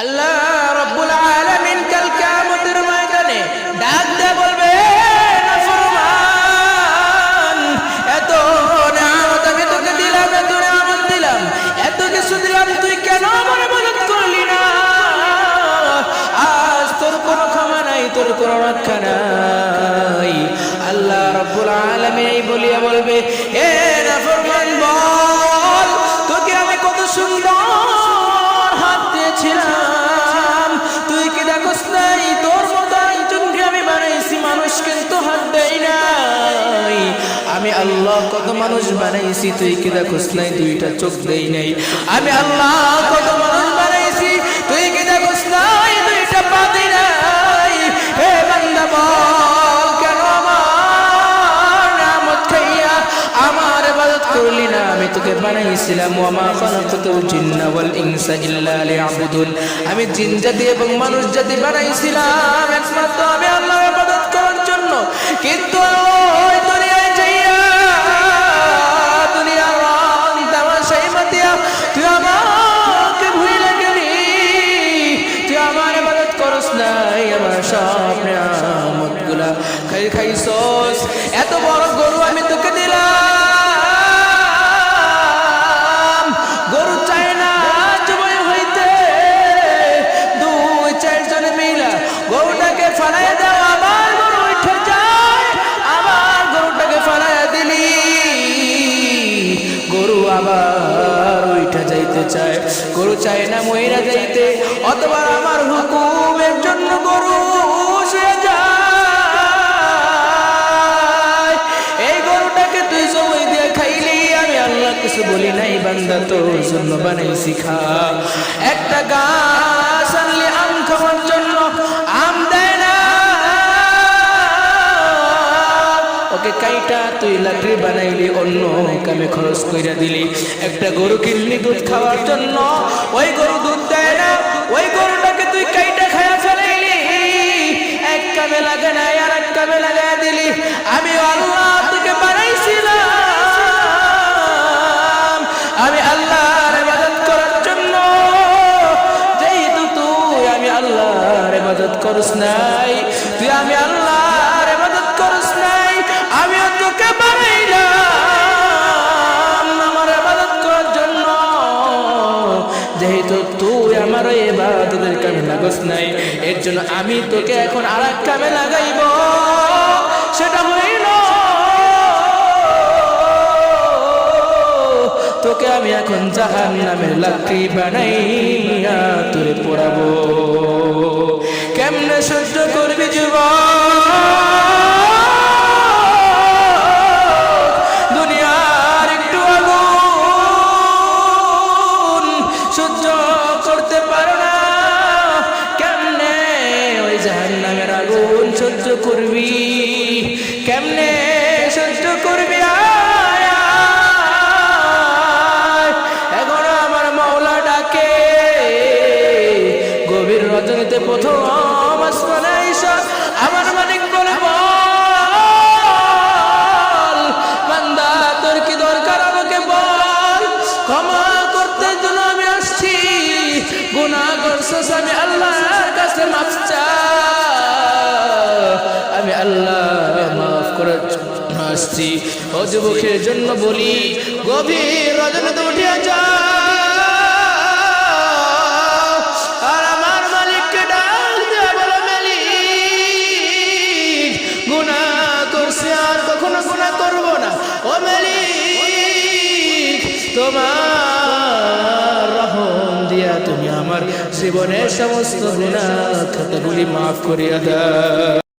আল্লাহ রাব্বুল আলামিন কাল কিয়ামতের ময়দানে ডাক দিয়ে বলবে, নাফরমান, এত নিয়ামত আমি তোকে দিলাম, এত নিয়ামত দিলাম, এত কিছু দিলাম, তুই কেন আমার ইবাদত করলি না? আজ তোর কোনো ক্ষমা নাই, তোর কোনো রক্ষা নাই। আল্লাহ রাব্বুল আলামিন এই বলিয়া বলবে, হে নাফরমান, বল তোকে আমি কত সুন্দর হাত দিয়েছিলাম, তুই কি দেখোস নাই? তোর মতো একজনকে আমি বানাইছি, মানুষ কিন্তু হাত দেয় নাই। আমি আল্লাহ কত মানুষ বানাইছি, তুই কি দেখোস নাই? দুইটা চোখ দেই নাই। আমি আল্লাহ কত মানুষ বানাইছি, তুই কি দেখোস নাই? দুইটা পা দেই নাই। হে বান্দা, বল কেন আমার নিয়ামত খাইয়া আমার ইবাদত করলি না? আমি তোকে বানাইছিলাম, ওয়া মা খালাকতুল জিন্না ওয়াল ইনসা ইল্লা লিয়াবুদুন। আমি জিন জাতি এবং মানুষ জাতি বানাইছিলাম একমাত্র আমি আল্লাহর ইবাদত করার জন্য। কিন্তু ওই দুনিয়ায় যাইয়া, দুনিয়ার রং তামাশাই মাতিয়া তুই আমাকে ভুলে গেলি, তুই আমার ইবাদত করস নাই, আমার সব নিয়ামতগুলা খাইছস। এত বড় গরু আমি তোকে দিলাম, গরু চায় না জবাই হইতে, দুই চারজনে মিলা গরুটাকে ফালাইয়া দাও, আবার গরু উঠে যায়, আবার গরুটাকে ফালাইয়া দিলি, গরু আবার উঠে যাইতে চায়, গরু চায় না মইরা যাইতে, অথবা আমার হুকুমের জন্য গরু শুয়ে যায়। এই গরুটাকে তুই জবাই দিয়ে খাইলি, আমি আল্লাহ কিছু বলি নাই, বান্দা তোর জন্য বানাইছি, খা। একটা গাছ আনলি আম খাওয়ার জন্য, আম দেয় না, ওকে কাইটা তুই লাকড়ি বানাইলি, অন্য কামে খরচ কইরা দিলি। একটা গরু কিনলি দুধ খাওয়ার জন্য, ওই গরু দুধ দেয় না, ওই গরুটাকে তুই কাইটা খায়া ফেলাইলি, এক কামে লাগে না আর এক কামে লাগাইয়া দিলি। আমি আল্লাহ তোকে বানাইছিলাম, আমি আল্লাহর ইবাদত করার জন্য, যেহেতু তুই আমি আল্লাহর ইবাদত করস নাই, তুই আমি আল্লাহর ইবাদত করস নাই, আমিও তোকে বানাইলাম আমার ইবাদত করার জন্য। যেহেতু তুই আমার ইবাদতের কামে লাগস নাই, এর জন্য আমি তোকে এখন আরেক কামে লাগাইব, সেটা হইল তোকে আমি এখন জাহান্নামের লাকড়ি বানাইয়া তোরে পোড়াবো। কেমনে সহ্য করবি যুবক, দুনিয়ার একটু আগুন সহ্য করতে পারো না, কেমনে ওই জাহান্নামের আগুন সহ্য করবি? কেমনে সহ্য করবি? এখন আমার মাওলা ডাকে, গভীর রজনীতে প্রথম আসমানে আইসা আমার মালিক বলে, বল বান্দা তোর কি দরকার, আমাকে বল, ক্ষমা করতে জন্য আমি আসছি, গুনাহ করছস, আমি আল্লাহর কাছে মাফ চা, আমি আল্লাহ মাফ করার জন্য আসছি। ও যুবকের জন্য বলি, গভীর রজনীতে উঠিয়া যা আর আমার মালিককে ডাক দেয়া বলো, মালিক গুনাহ করছি, আর কখনো গুনাহ করব না, ও মালিক তোমার রহম দিয়া তুমি আমার জীবনের সমস্ত গুনাহ খাতাগুলি মাফ করিয়া দাও।